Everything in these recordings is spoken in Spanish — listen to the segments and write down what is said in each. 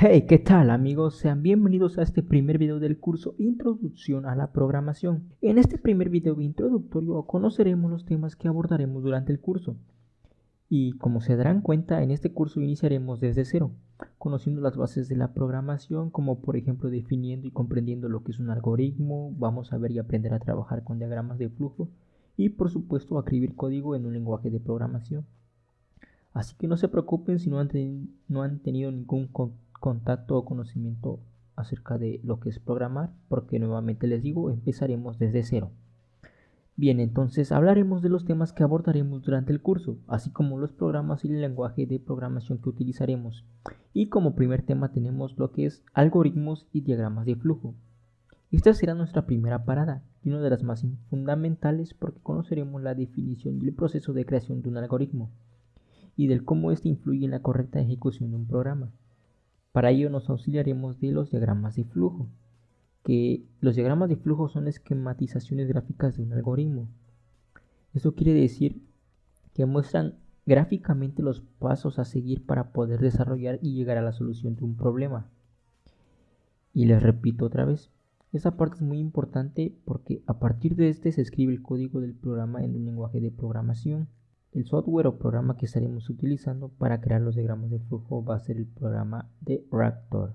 Hey, ¿qué tal amigos? Sean bienvenidos a este primer video del curso Introducción a la Programación. En este primer video introductorio conoceremos los temas que abordaremos durante el curso. Y como se darán cuenta, en este curso iniciaremos desde cero, conociendo las bases de la programación, como por ejemplo definiendo y comprendiendo lo que es un algoritmo. Vamos a ver y aprender a trabajar con diagramas de flujo y por supuesto a escribir código en un lenguaje de programación. Así que no se preocupen si no han tenido ningún contacto o conocimiento acerca de lo que es programar, porque nuevamente les digo, empezaremos desde cero. Bien, entonces hablaremos de los temas que abordaremos durante el curso, así como los programas y el lenguaje de programación que utilizaremos. Y como primer tema tenemos lo que es algoritmos y diagramas de flujo. Esta será nuestra primera parada y una de las más fundamentales porque conoceremos la definición y el proceso de creación de un algoritmo y del cómo éste influye en la correcta ejecución de un programa. Para ello nos auxiliaremos de los diagramas de flujo, que los diagramas de flujo son esquematizaciones gráficas de un algoritmo. Esto quiere decir que muestran gráficamente los pasos a seguir para poder desarrollar y llegar a la solución de un problema. Y les repito otra vez, esta parte es muy importante porque a partir de este se escribe el código del programa en un lenguaje de programación. El software o programa que estaremos utilizando para crear los diagramas de flujo va a ser el programa de Raptor.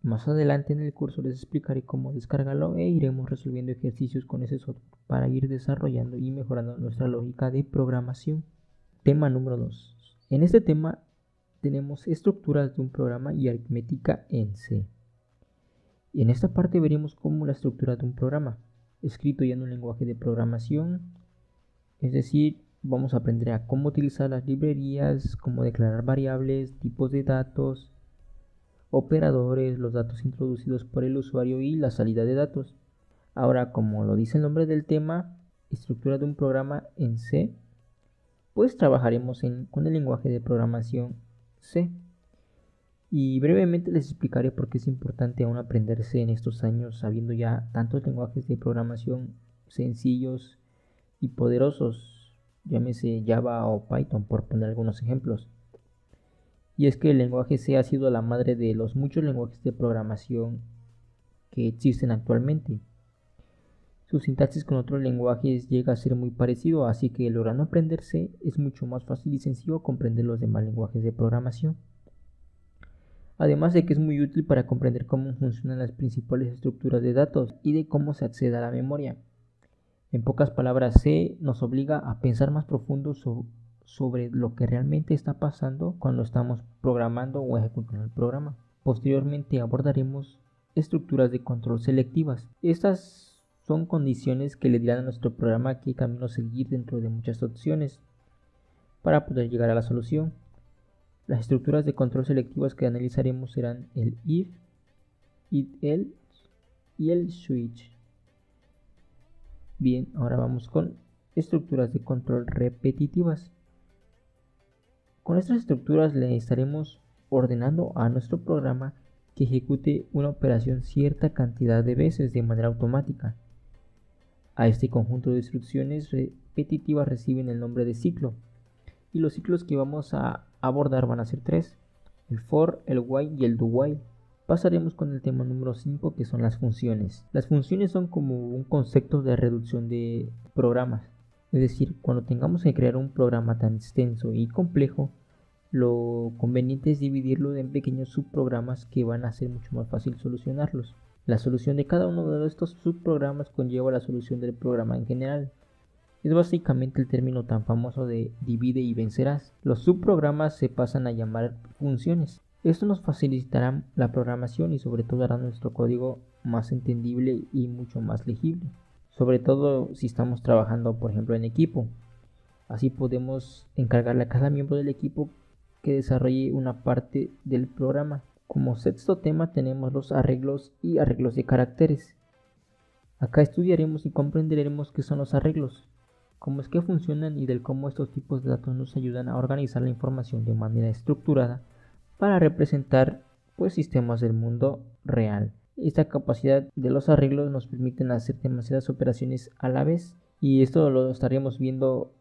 Más adelante en el curso les explicaré cómo descargarlo e iremos resolviendo ejercicios con ese software para ir desarrollando y mejorando nuestra lógica de programación. Tema número 2. En este tema tenemos estructuras de un programa y aritmética en C. Y en esta parte veremos cómo la estructura de un programa, escrito ya en un lenguaje de programación, es decir, vamos a aprender a cómo utilizar las librerías, cómo declarar variables, tipos de datos, operadores, los datos introducidos por el usuario y la salida de datos. Ahora, como lo dice el nombre del tema, estructura de un programa en C, pues trabajaremos con el lenguaje de programación C. Y brevemente les explicaré por qué es importante aún aprenderse en estos años, sabiendo ya tantos lenguajes de programación sencillos y poderosos, llámese Java o Python por poner algunos ejemplos. Y es que el lenguaje C ha sido la madre de los muchos lenguajes de programación que existen actualmente. Su sintaxis con otros lenguajes llega a ser muy parecido, así que logrando aprenderse es mucho más fácil y sencillo comprender los demás lenguajes de programación. Además de que es muy útil para comprender cómo funcionan las principales estructuras de datos y de cómo se accede a la memoria. En pocas palabras, C nos obliga a pensar más profundo sobre lo que realmente está pasando cuando estamos programando o ejecutando el programa. Posteriormente abordaremos estructuras de control selectivas. Estas son condiciones que le dirán a nuestro programa qué camino seguir dentro de muchas opciones para poder llegar a la solución. Las estructuras de control selectivas que analizaremos serán el if, else y el switch. Bien, ahora vamos con estructuras de control repetitivas. Con estas estructuras le estaremos ordenando a nuestro programa que ejecute una operación cierta cantidad de veces de manera automática. A este conjunto de instrucciones repetitivas reciben el nombre de ciclo, y los ciclos que vamos a abordar van a ser tres: el for, el while y el do while. Pasaremos con el tema número 5, que son las funciones. Las funciones son como un concepto de reducción de programas. Es decir, cuando tengamos que crear un programa tan extenso y complejo, lo conveniente es dividirlo en pequeños subprogramas que van a ser mucho más fácil solucionarlos. La solución de cada uno de estos subprogramas conlleva la solución del programa en general. Es básicamente el término tan famoso de divide y vencerás. Los subprogramas se pasan a llamar funciones. Esto nos facilitará la programación y sobre todo hará nuestro código más entendible y mucho más legible. Sobre todo si estamos trabajando, por ejemplo, en equipo. Así podemos encargarle a cada miembro del equipo que desarrolle una parte del programa. Como sexto tema tenemos los arreglos y arreglos de caracteres. Acá estudiaremos y comprenderemos qué son los arreglos, cómo es que funcionan y del cómo estos tipos de datos nos ayudan a organizar la información de manera estructurada para representar sistemas del mundo real. Esta capacidad de los arreglos nos permiten hacer demasiadas operaciones a la vez, y esto lo estaremos viendo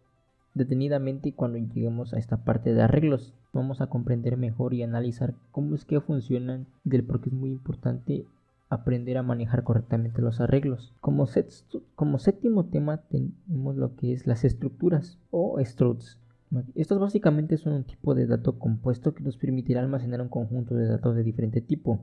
detenidamente cuando lleguemos a esta parte de arreglos. vamos a comprender mejor y analizar cómo es que funcionan y del por qué es muy importante aprender a manejar correctamente los arreglos. Como séptimo tema tenemos lo que es las estructuras o structs. Estos básicamente son un tipo de dato compuesto que nos permitirá almacenar un conjunto de datos de diferente tipo.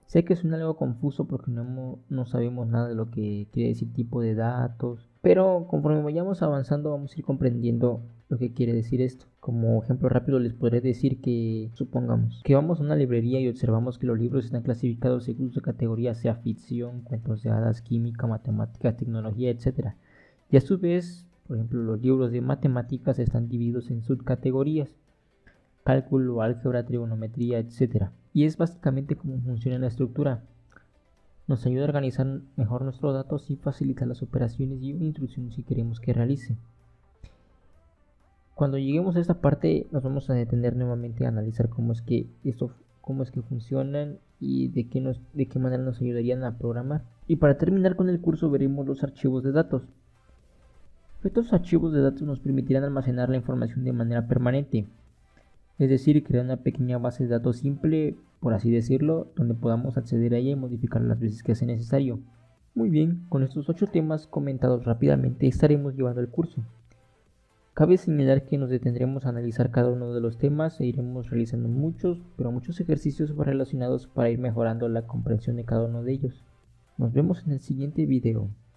Sé que suena algo confuso porque no sabemos nada de lo que quiere decir tipo de datos, pero conforme vayamos avanzando vamos a ir comprendiendo lo que quiere decir esto. Como ejemplo rápido les podré decir que, supongamos, que vamos a una librería y observamos que los libros están clasificados según su categoría, sea ficción, cuentos de hadas, química, matemáticas, tecnología, etc. Y a su vez, por ejemplo, los libros de matemáticas están divididos en subcategorías: cálculo, álgebra, trigonometría, etc. Y es básicamente cómo funciona la estructura. Nos ayuda a organizar mejor nuestros datos y facilita las operaciones y una instrucción si queremos que realice. Cuando lleguemos a esta parte nos vamos a detener nuevamente a analizar cómo es que funcionan y de qué manera nos ayudarían a programar. Y para terminar con el curso veremos los archivos de datos. Estos archivos de datos nos permitirán almacenar la información de manera permanente, es decir, crear una pequeña base de datos simple, por así decirlo, donde podamos acceder a ella y modificarla las veces que sea necesario. Muy bien, con estos 8 temas comentados rápidamente estaremos llevando el curso. Cabe señalar que nos detendremos a analizar cada uno de los temas e iremos realizando muchos ejercicios relacionados para ir mejorando la comprensión de cada uno de ellos. Nos vemos en el siguiente video.